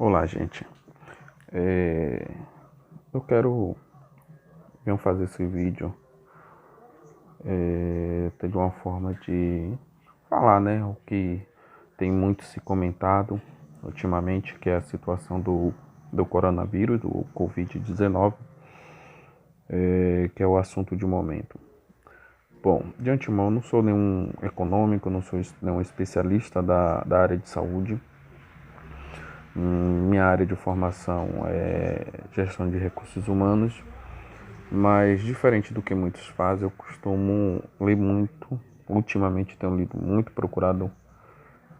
Olá, gente. É, eu venho fazer esse vídeo de uma forma de falar, né, o que tem muito se comentado ultimamente, que é a situação do coronavírus, do Covid-19, que é o assunto de momento. Bom, de antemão, eu não sou nenhum econômico, não sou nenhum especialista da área de saúde. Minha área de formação é gestão de recursos humanos, mas diferente do que muitos fazem, eu costumo ler muito. Ultimamente tenho lido muito, procurado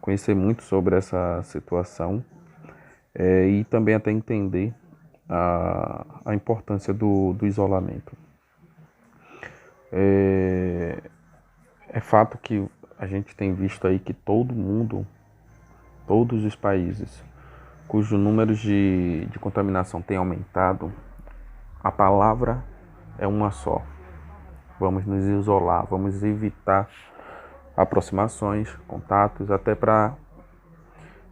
conhecer muito sobre essa situação e também até entender a importância do isolamento. É fato que a gente tem visto aí que todo mundo, todos os países cujo número de contaminação tem aumentado, a palavra é uma só: vamos nos isolar, vamos evitar aproximações, contatos, até para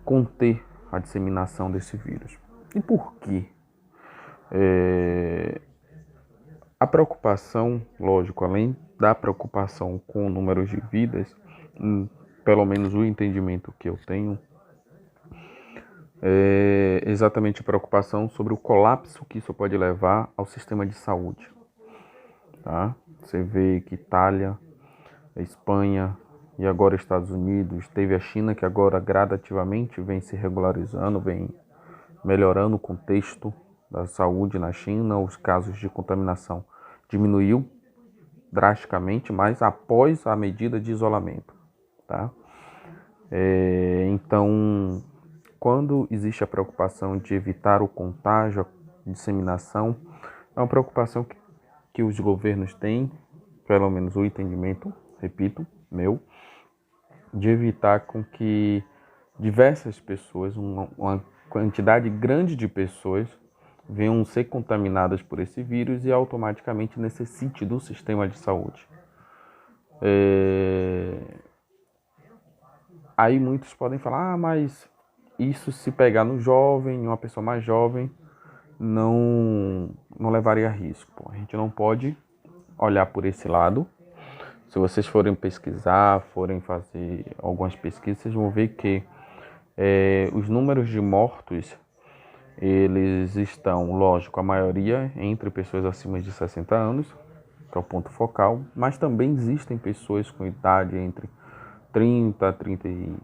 conter a disseminação desse vírus. E por quê? A preocupação, lógico, além da preocupação com o número de vidas, pelo menos o entendimento que eu tenho, é exatamente a preocupação sobre o colapso que isso pode levar ao sistema de saúde. Tá? Você vê que Itália, Espanha e agora Estados Unidos, teve a China que agora gradativamente vem se regularizando, vem melhorando o contexto da saúde na China. Os casos de contaminação diminuiu drasticamente, mas após a medida de isolamento. Tá? Então, quando existe a preocupação de evitar o contágio, a disseminação, é uma preocupação que os governos têm, pelo menos o entendimento, repito, meu, de evitar com que diversas pessoas, uma quantidade grande de pessoas, venham ser contaminadas por esse vírus e automaticamente necessite do sistema de saúde. Aí muitos podem falar, mas isso se pegar no jovem, em uma pessoa mais jovem, não levaria risco. Pô, a gente não pode olhar por esse lado. Se vocês forem pesquisar, forem fazer algumas pesquisas, vocês vão ver que os números de mortos, eles estão, lógico, a maioria entre pessoas acima de 60 anos, que é o ponto focal, mas também existem pessoas com idade entre 30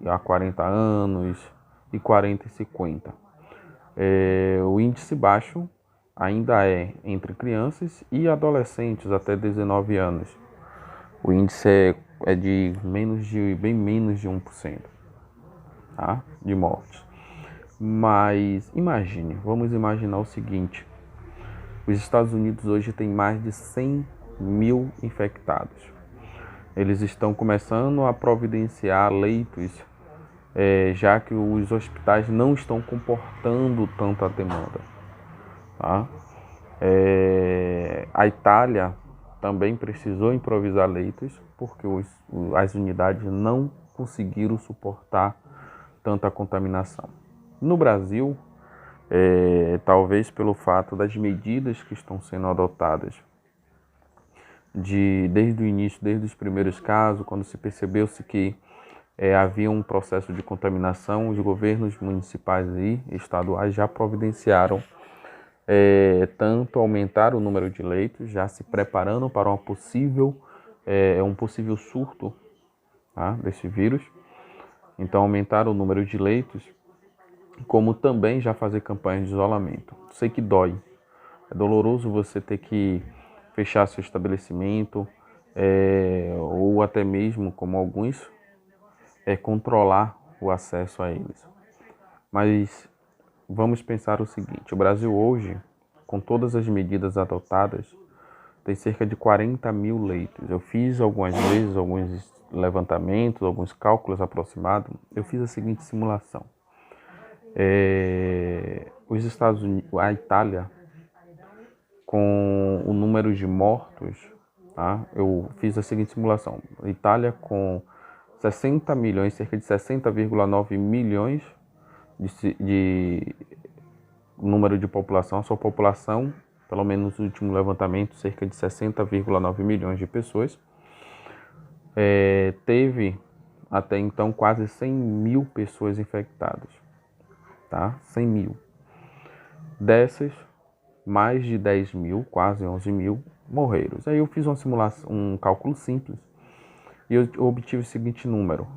a 40 anos e 40 e 50. O índice baixo ainda é entre crianças e adolescentes até 19 anos. O índice é de bem menos de 1%, tá? De mortes. Mas vamos imaginar o seguinte: os Estados Unidos hoje têm mais de 100 mil infectados. Eles estão começando a providenciar leitos, já que os hospitais não estão comportando tanta demanda. Tá? A Itália também precisou improvisar leitos porque as unidades não conseguiram suportar tanta contaminação. No Brasil, talvez pelo fato das medidas que estão sendo adotadas desde o início, desde os primeiros casos, quando se percebeu-se que havia um processo de contaminação, os governos municipais e estaduais já providenciaram tanto aumentar o número de leitos, já se preparando para um possível surto, tá, desse vírus. Então, aumentar o número de leitos, como também já fazer campanhas de isolamento. Sei que dói, é doloroso você ter que fechar seu estabelecimento, ou até mesmo, como alguns, controlar o acesso a eles. Mas vamos pensar o seguinte: o Brasil hoje, com todas as medidas adotadas, tem cerca de 40 mil leitos. Eu fiz algumas vezes alguns levantamentos, alguns cálculos aproximados. Eu fiz a seguinte simulação: os Estados Unidos, a Itália, com o número de mortos, tá? Eu fiz a seguinte simulação: a Itália com 60 milhões, cerca de 60,9 milhões de número de população, a sua população, pelo menos no último levantamento, cerca de 60,9 milhões de pessoas, teve até então quase 100 mil pessoas infectadas, tá? 100 mil. Dessas, mais de 10 mil, quase 11 mil, morreram. Aí eu fiz uma simulação, um cálculo simples, e eu obtive o seguinte número: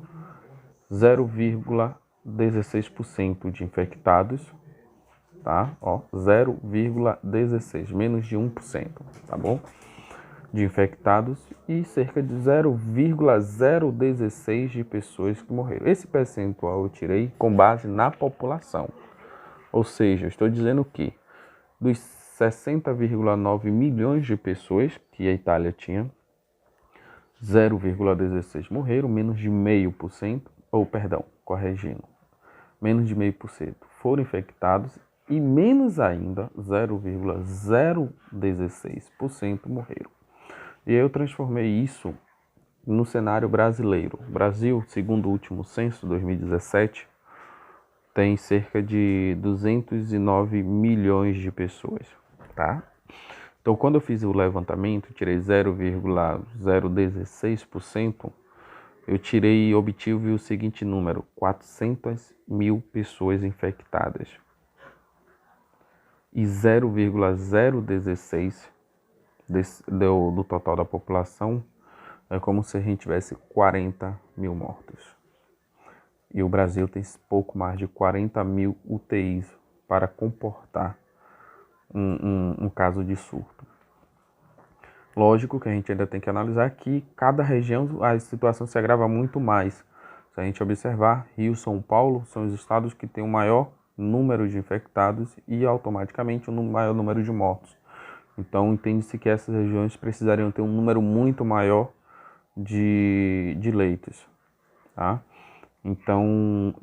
0,16% de infectados, tá? Ó, 0,16, menos de 1%, tá bom? De infectados e cerca de 0,016 de pessoas que morreram. Esse percentual eu tirei com base na população. Ou seja, eu estou dizendo que dos 60,9 milhões de pessoas que a Itália tinha, 0,16 morreram, menos de 0,5%, ou perdão, corrigindo, menos de 0,5% foram infectados e menos ainda 0,016% morreram. E eu transformei isso no cenário brasileiro. O Brasil, segundo o último censo, 2017, tem cerca de 209 milhões de pessoas, tá? Então, quando eu fiz o levantamento, tirei 0,016%, eu tirei e obtive o seguinte número: 400 mil pessoas infectadas. E 0,016 do total da população é como se a gente tivesse 40 mil mortos. E o Brasil tem pouco mais de 40 mil UTIs para comportar um caso de surto. Lógico que a gente ainda tem que analisar que cada região a situação se agrava muito mais. Se a gente observar, Rio e São Paulo são os estados que têm o maior número de infectados e automaticamente o maior número de mortos. Então entende-se que essas regiões precisariam ter um número muito maior de leitos, tá? Então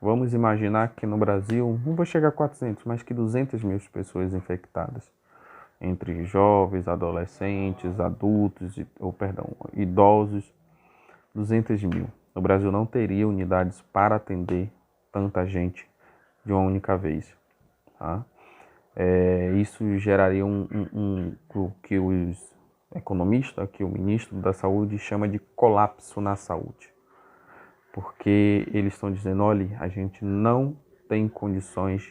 vamos imaginar que no Brasil, não vou chegar a 400, mas que 200 mil pessoas infectadas, entre jovens, adolescentes, adultos, idosos, 200 mil. No Brasil não teria unidades para atender tanta gente de uma única vez, tá? Isso geraria o que os economistas, que o ministro da Saúde chama de colapso na saúde. Porque eles estão dizendo, olha, a gente não tem condições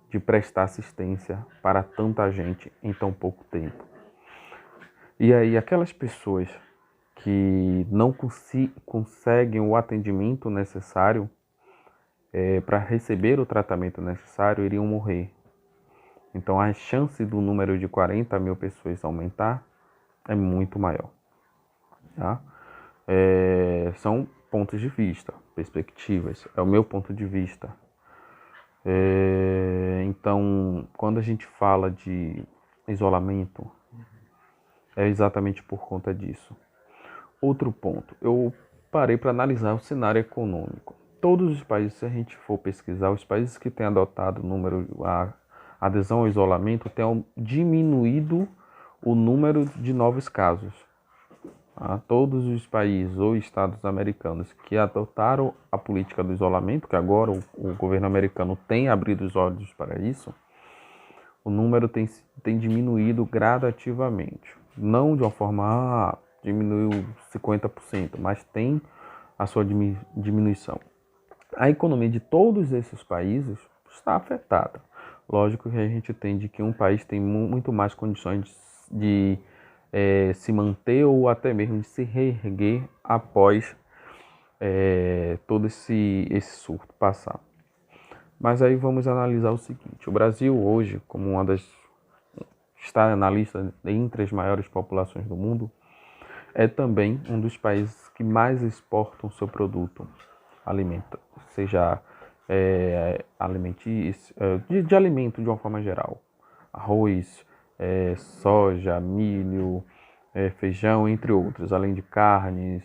de prestar assistência para tanta gente em tão pouco tempo. E aí aquelas pessoas que não conseguem o atendimento necessário para receber o tratamento necessário iriam morrer. Então a chance do número de 40 mil pessoas aumentar é muito maior, tá? São pontos de vista, perspectivas, é o meu ponto de vista. Então, quando a gente fala de isolamento, é exatamente por conta disso. Outro ponto, eu parei para analisar o cenário econômico. Todos os países, se a gente for pesquisar, os países que têm adotado a adesão ao isolamento têm diminuído o número de novos casos. Todos os países ou estados americanos que adotaram a política do isolamento, que agora o governo americano tem abrido os olhos para isso, o número tem diminuído gradativamente. Não de uma forma, diminuiu 50%, mas tem a sua diminuição. A economia de todos esses países está afetada. Lógico que a gente entende que um país tem muito mais condições de se manter ou até mesmo de se reerguer após todo esse surto passar. Mas aí vamos analisar o seguinte: o Brasil hoje, como está na lista entre as maiores populações do mundo, é também um dos países que mais exportam seu produto alimentar, seja alimentício, de alimento de uma forma geral, arroz, soja, milho, feijão, entre outros, além de carnes,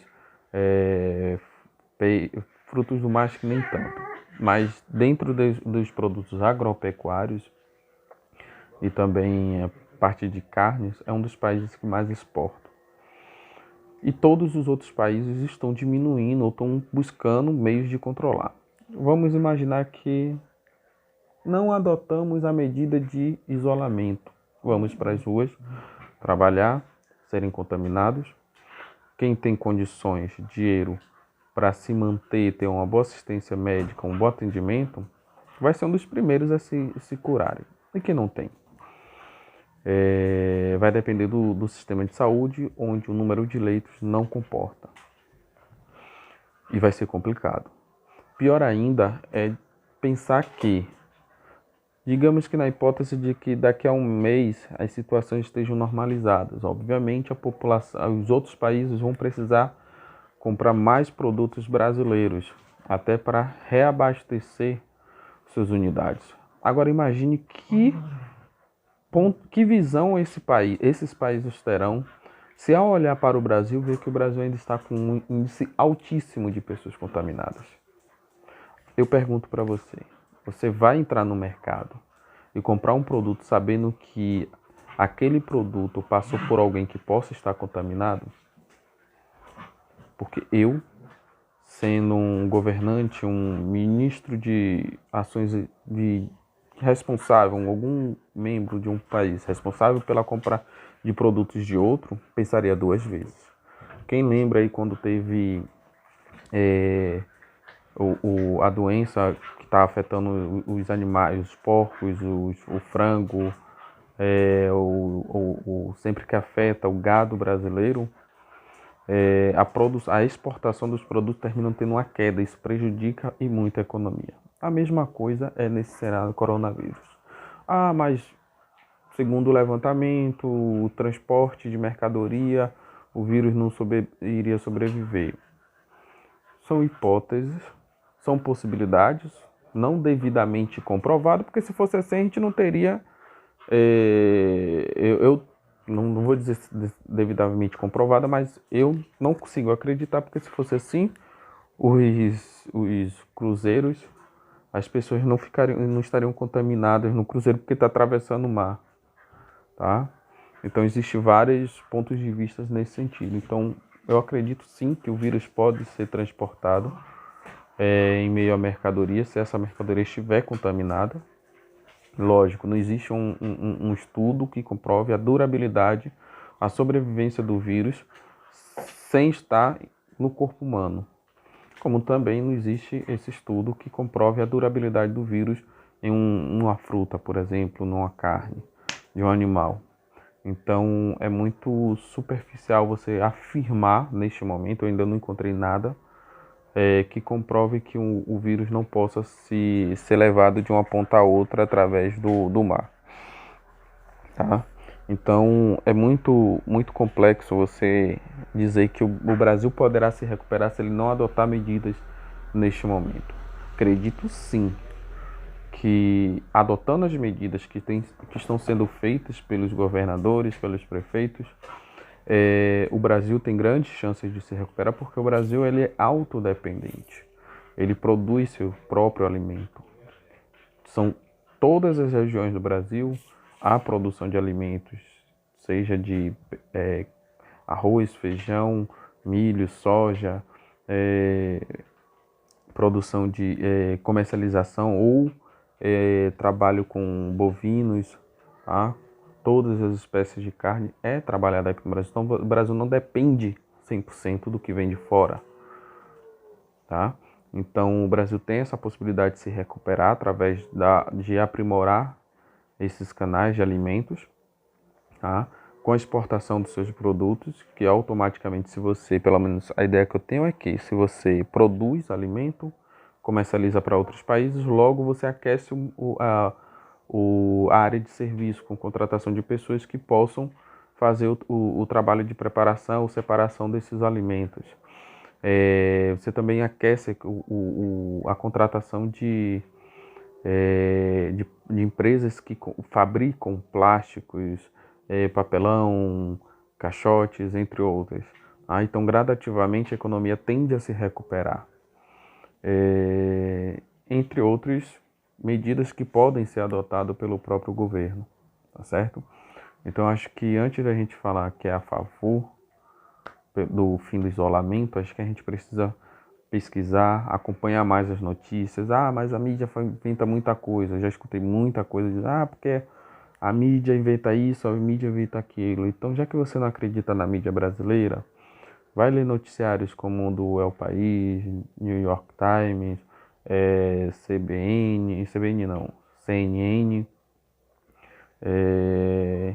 frutos do mar que nem tanto. Mas dentro dos produtos agropecuários e também a parte de carnes, é um dos países que mais exportam. E todos os outros países estão diminuindo ou estão buscando meios de controlar. vamos imaginar que não adotamos a medida de isolamento. Vamos para as ruas trabalhar, serem contaminados. Quem tem condições, dinheiro para se manter, ter uma boa assistência médica, um bom atendimento, vai ser um dos primeiros a se curarem. E quem não tem? Vai depender do sistema de saúde, onde o número de leitos não comporta. E vai ser complicado. Pior ainda é pensar que, digamos que na hipótese de que daqui a um mês as situações estejam normalizadas, obviamente a população, os outros países vão precisar comprar mais produtos brasileiros, até para reabastecer suas unidades. Agora imagine que visão esses países terão se ao olhar para o Brasil ver que o Brasil ainda está com um índice altíssimo de pessoas contaminadas. Eu pergunto para você, você vai entrar no mercado e comprar um produto sabendo que aquele produto passou por alguém que possa estar contaminado? Porque eu, sendo um governante, um ministro de ações de responsável, algum membro de um país responsável pela compra de produtos de outro, pensaria duas vezes. Quem lembra aí quando teve a doença que está afetando os animais, os porcos, o frango, sempre que afeta o gado brasileiro, a exportação dos produtos termina tendo uma queda, isso prejudica e muito a economia. A mesma coisa é nesse cenário do coronavírus. Mas segundo o levantamento, o transporte de mercadoria, o vírus não iria sobreviver. São hipóteses, são possibilidades, não devidamente comprovado, porque se fosse assim a gente não teria, eu não vou dizer devidamente comprovada, mas eu não consigo acreditar, porque se fosse assim, os cruzeiros, as pessoas não estariam contaminadas no cruzeiro porque está atravessando o mar, tá? Então existem vários pontos de vista nesse sentido. Então eu acredito sim que o vírus pode ser transportado em meio à mercadoria, se essa mercadoria estiver contaminada. Lógico, não existe um estudo que comprove a durabilidade, a sobrevivência do vírus sem estar no corpo humano. Como também não existe esse estudo que comprove a durabilidade do vírus em uma fruta, por exemplo, numa carne de um animal. Então é muito superficial você afirmar neste momento, eu ainda não encontrei nada que comprove que o vírus não possa ser levado de uma ponta a outra através do mar. Tá? Então é muito complexo você dizer que o Brasil poderá se recuperar se ele não adotar medidas neste momento. Acredito sim que adotando as medidas que estão sendo feitas pelos governadores, pelos prefeitos, o Brasil tem grandes chances de se recuperar, porque o Brasil ele é autodependente. Ele produz seu próprio alimento. São todas as regiões do Brasil a produção de alimentos, seja de arroz, feijão, milho, soja, produção de comercialização ou trabalho com bovinos, tá? Todas as espécies de carne é trabalhada aqui no Brasil. Então o Brasil não depende 100% do que vem de fora, tá? Então o Brasil tem essa possibilidade de se recuperar através de aprimorar esses canais de alimentos, tá? Com a exportação dos seus produtos, que automaticamente, se você, pelo menos a ideia que eu tenho é que se você produz alimento, comercializa para outros países, logo você aquece a área de serviço com contratação de pessoas que possam fazer o trabalho de preparação ou separação desses alimentos. Você também aquece a contratação de empresas que fabricam plásticos, papelão, caixotes, entre outras. Então, gradativamente, a economia tende a se recuperar. Entre outras medidas que podem ser adotadas pelo próprio governo, tá certo? Então, acho que antes da gente falar que é a favor do fim do isolamento, acho que a gente precisa pesquisar, acompanhar mais as notícias. Ah, mas a mídia inventa muita coisa. Eu já escutei muita coisa de, porque a mídia inventa isso, a mídia inventa aquilo. Então, já que você não acredita na mídia brasileira, vai ler noticiários como o do El País, New York Times, CBN não, CNN, é,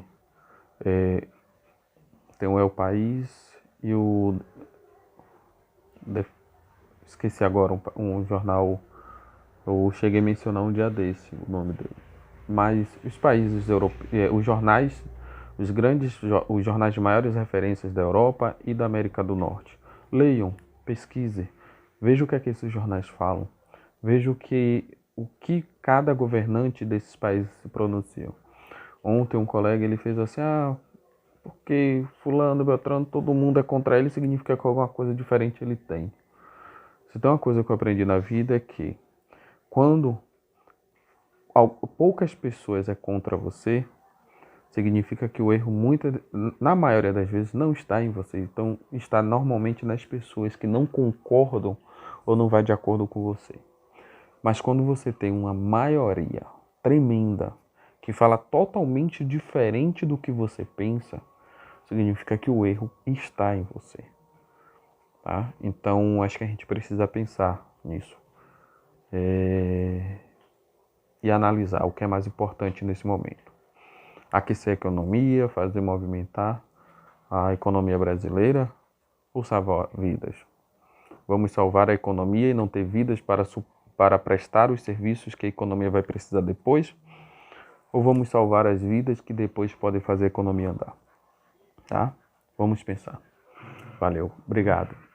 tem o El País e esqueci agora um jornal, eu cheguei a mencionar um dia desse o nome dele. Mas os países europeus, os jornais, os jornais de maiores referências da Europa e da América do Norte. Leiam, pesquisem, vejam o que é que esses jornais falam, vejam o que cada governante desses países se pronunciam. Ontem um colega ele fez assim, porque fulano, Beltrano, todo mundo é contra ele, significa que alguma coisa diferente ele tem. Se tem uma coisa que eu aprendi na vida é que quando poucas pessoas é contra você, significa que o erro, na maioria das vezes, não está em você. Então, está normalmente nas pessoas que não concordam ou não vai de acordo com você. Mas quando você tem uma maioria tremenda que fala totalmente diferente do que você pensa, significa que o erro está em você. Tá? Então, acho que a gente precisa pensar nisso. E analisar o que é mais importante nesse momento. Aquecer a economia, fazer movimentar a economia brasileira ou salvar vidas? Vamos salvar a economia e não ter vidas para prestar os serviços que a economia vai precisar depois? Ou vamos salvar as vidas que depois podem fazer a economia andar? Tá? Vamos pensar. Valeu. Obrigado.